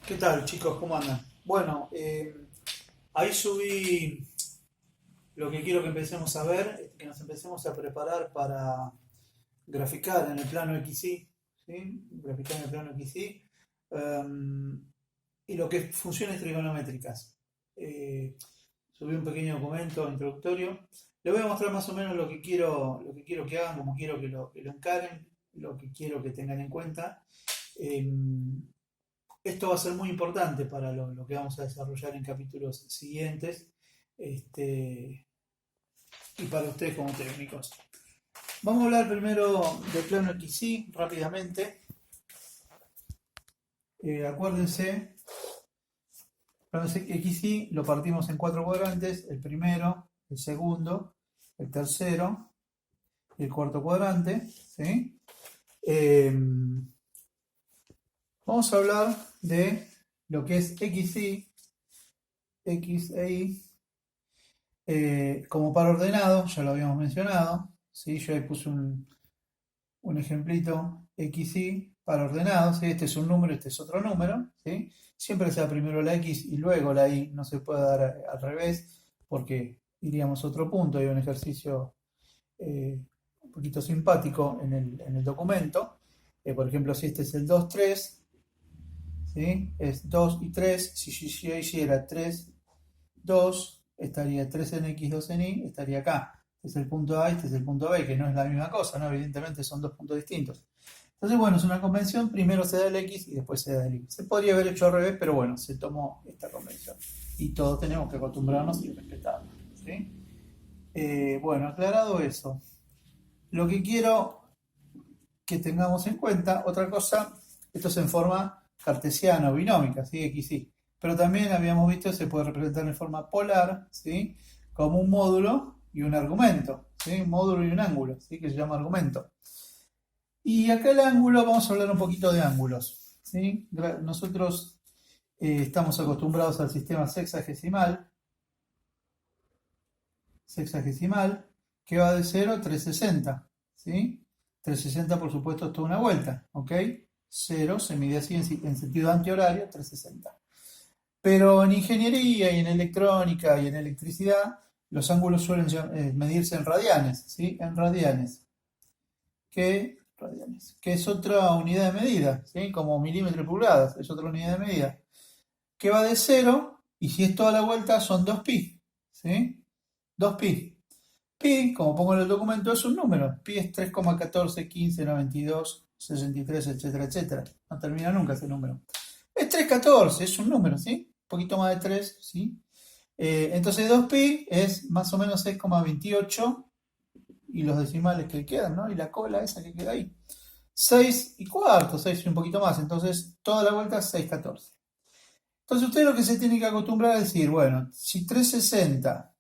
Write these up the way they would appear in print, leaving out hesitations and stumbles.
¿Qué tal, chicos? ¿Cómo andan? Bueno, ahí subí lo que quiero que empecemos a ver, que nos empecemos a preparar para graficar en el plano XY, ¿sí? Graficar en el plano XY, em, y lo que es funciones trigonométricas. Eh, Subí un pequeño documento introductorio. Les voy a mostrar más o menos lo que quiero que hagan, cómo quiero que lo encaren, lo que quiero que tengan en cuenta. Em, Esto va a ser muy importante para lo que vamos a desarrollar en capítulos siguientes, este, y para ustedes como técnicos. Vamos a hablar primero del plano XY rápidamente. Acuérdense, el plano XY lo partimos en cuatro cuadrantes: el primero, el segundo, el tercero y el cuarto cuadrante. ¿Sí? Eh, Vamos a hablar de lo que es XY, XY como par ordenado, ya lo habíamos mencionado. ¿Sí? Yo ahí puse un ejemplito XY par ordenado. ¿Sí? Este es un número, este es otro número. ¿Sí? Siempre sea primero la X y luego la Y, no se puede dar al revés porque iríamos a otro punto. Hay un ejercicio un poquito simpático en el documento. Por ejemplo, si este es el 2 3, ¿sí? Es 2 y 3. Si yo hiciera 3 2, estaría 3 en X, 2 en Y, estaría acá. Este es el punto A, este es el punto B, que no es la misma cosa, ¿no? Evidentemente son dos puntos distintos. Entonces, bueno, es una convención, primero se da el X y después se da el Y. Se podría haber hecho al revés, pero bueno, se tomó esta convención. Y todos tenemos que acostumbrarnos y respetarla. ¿Sí? Bueno, aclarado eso, lo que quiero que tengamos en cuenta, otra cosa, esto es en forma cartesiana o binómica, ¿sí? X, Y. Pero también habíamos visto que se puede representar en forma polar, ¿sí? Como un módulo y un argumento, ¿sí? Un módulo y un ángulo, ¿sí? Que se llama argumento. Y acá el ángulo, vamos a hablar un poquito de ángulos, ¿sí? Nosotros estamos acostumbrados al sistema sexagesimal, que va de 0 a 360, ¿sí? 360 por supuesto es toda una vuelta, ¿ok? 0 se mide así en sentido antihorario, 360. Pero en ingeniería y en electrónica y en electricidad, los ángulos suelen medirse en radianes, ¿sí? En radianes, que es otra unidad de medida, ¿sí? Como milímetros y pulgadas, es otra unidad de medida, que va de 0, y si es toda la vuelta son 2pi, ¿sí? 2pi. Pi, como pongo en el documento, es un número. Pi es 3,14, 15, 92, 63, etcétera, etcétera. No termina nunca ese número. Es 3,14, es un número, ¿sí? Un poquito más de 3, ¿sí? Entonces 2pi es más o menos 6,28 y los decimales que quedan, ¿no? Y la cola esa que queda ahí. 6 y cuarto, 6 y un poquito más. Entonces toda la vuelta es 6,14. Entonces usted lo que se tiene que acostumbrar a decir, bueno, si 360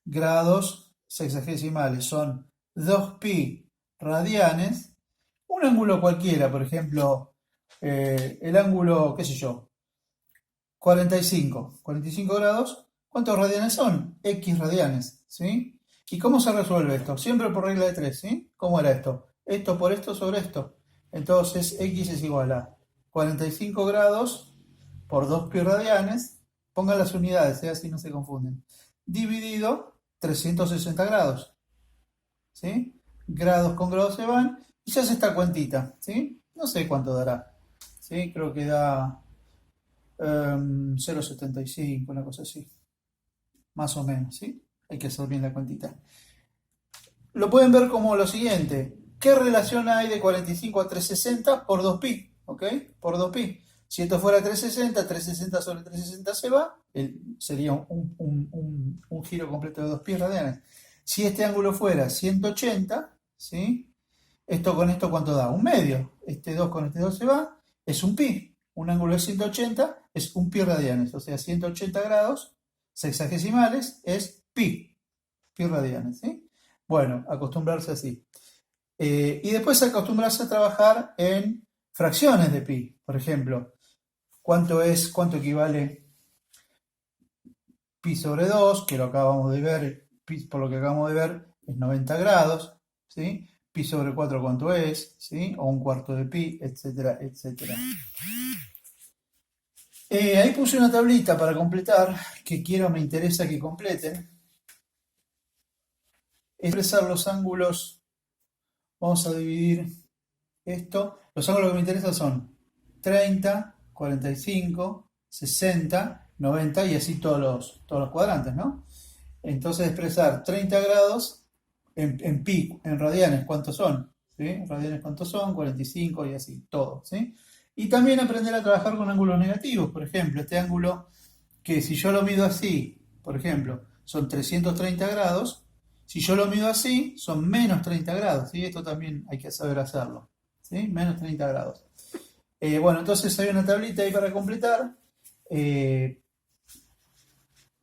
grados sexagesimales son 2pi radianes, un ángulo cualquiera, por ejemplo, el ángulo, qué sé yo, 45 grados, ¿cuántos radianes son? X radianes, ¿sí? ¿Y cómo se resuelve esto? Siempre por regla de 3, ¿sí? ¿Cómo era esto? Esto por esto sobre esto. Entonces X es igual a 45 grados por 2pi radianes, pongan las unidades, así no se confunden, dividido 360 grados, ¿sí? Grados con grados se van y se hace esta cuentita, ¿sí? No sé cuánto dará, ¿sí? Creo que da 0,75, una cosa así, más o menos, ¿sí? Hay que hacer bien la cuentita. Lo pueden ver como lo siguiente: ¿qué relación hay de 45 a 360 por 2pi? ¿Ok? Por 2pi. Si esto fuera 360, 360 sobre 360 se va, sería un giro completo de 2pi radianes. Si este ángulo fuera 180, ¿sí? Esto con esto, ¿cuánto da? Un medio. Este 2 con este 2 se va, es un pi. Un ángulo de 180 es un pi radianes, o sea, 180 grados sexagesimales es pi radianes, ¿sí? Bueno, acostumbrarse así. Y después acostumbrarse a trabajar en fracciones de pi. Por ejemplo, cuánto equivale pi sobre 2, que lo acabamos de ver, por lo que acabamos de ver, es 90 grados, ¿sí? Pi sobre 4, ¿cuánto es? ¿Sí? O un cuarto de pi, etcétera, etcétera. Ahí puse una tablita para completar, que me interesa que completen. Expresar los ángulos, vamos a dividir esto. Los ángulos que me interesan son 30, 45, 60, 90 y así todos los cuadrantes, ¿no? Entonces expresar 30 grados en pi, en radianes, ¿cuántos son? ¿Sí? Radianes, ¿cuántos son? 45 y así, todo, ¿sí? Y también aprender a trabajar con ángulos negativos. Por ejemplo, este ángulo que si yo lo mido así, por ejemplo, son 330 grados. Si yo lo mido así, son menos 30 grados, ¿sí? Esto también hay que saber hacerlo, ¿sí? Menos 30 grados. Bueno, entonces hay una tablita ahí para completar.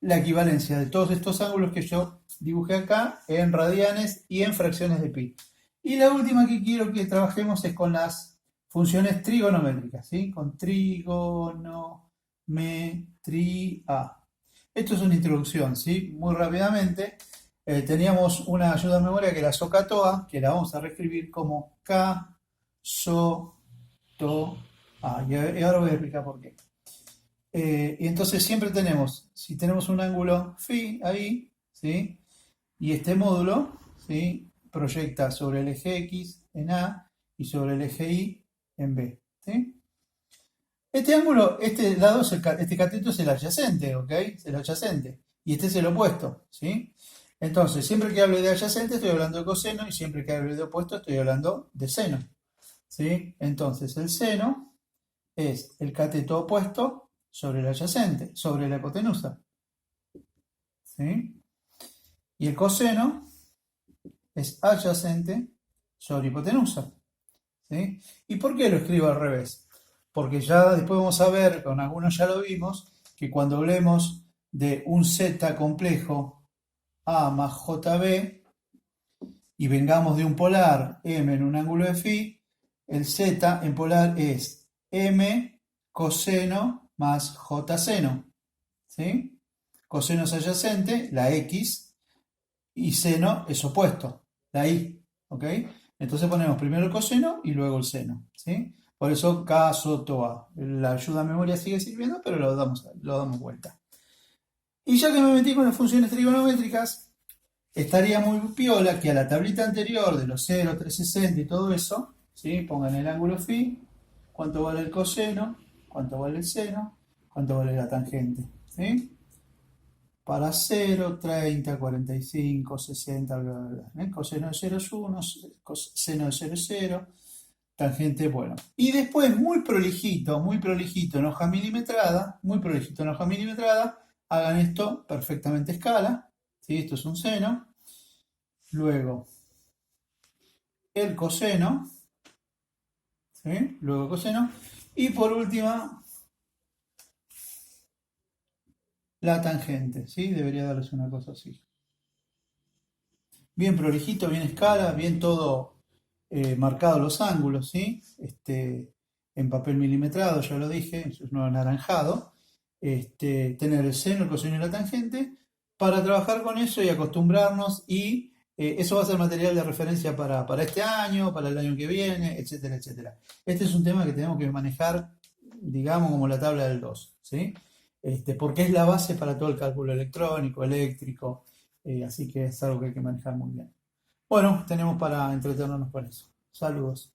La equivalencia de todos estos ángulos que yo dibujé acá en radianes y en fracciones de pi. Y la última que quiero que trabajemos es con las funciones trigonométricas, ¿sí? Con trigonometría. Esto es una introducción, ¿sí? Muy rápidamente. Teníamos una ayuda de memoria que era SOHCAHTOA, que la vamos a reescribir como K, So, To, A. Y ahora voy a explicar por qué. Y entonces siempre tenemos, si tenemos un ángulo phi ahí, ¿sí? Y este módulo, ¿sí? Proyecta sobre el eje X en A y sobre el eje Y en B, ¿sí? Este ángulo, este lado, este cateto es el adyacente, ¿ok? Es el adyacente. Y este es el opuesto, ¿sí? Entonces, siempre que hable de adyacente estoy hablando de coseno y siempre que hable de opuesto estoy hablando de seno, ¿sí? Entonces, el seno es el cateto opuesto sobre el adyacente, sobre la hipotenusa, ¿sí? Y el coseno es adyacente sobre hipotenusa, ¿sí? ¿Y por qué lo escribo al revés? Porque ya después vamos a ver, con algunos ya lo vimos, que cuando hablemos de un z complejo A más JB y vengamos de un polar M en un ángulo de phi, el z en polar es M coseno más J seno, ¿sí? Coseno es adyacente, la X, y seno es opuesto, la Y, ¿ok? Entonces ponemos primero el coseno y luego el seno, ¿sí? Por eso K, So, To, A. La ayuda a memoria sigue sirviendo, pero lo damos vuelta. Y ya que me metí con las funciones trigonométricas, estaría muy piola que a la tablita anterior de los 0, 360 y todo eso, ¿sí? Pongan el ángulo phi, cuánto vale el coseno, cuánto vale el seno, cuánto vale la tangente, ¿sí? Para 0, 30, 45, 60, bla, bla, bla. Coseno de 0 es 1, seno de 0 es 0, tangente, bueno. Y después, muy prolijito en hoja milimetrada, muy prolijito en hoja milimetrada, hagan esto perfectamente a escala, ¿sí? Esto es un seno, luego el coseno, ¿sí? Luego coseno, y por última, la tangente, ¿sí? Debería darles una cosa así. Bien prolijito, bien escala, bien todo marcado los ángulos, ¿sí? En papel milimetrado, ya lo dije, es un anaranjado. Tener el seno, el coseno y la tangente para trabajar con eso y acostumbrarnos y eso va a ser material de referencia para este año, para el año que viene, etcétera, etcétera. Este es un tema que tenemos que manejar, digamos, como la tabla del 2, ¿sí? Porque es la base para todo el cálculo electrónico, eléctrico, así que es algo que hay que manejar muy bien. Bueno, tenemos para entretenernos con eso. Saludos.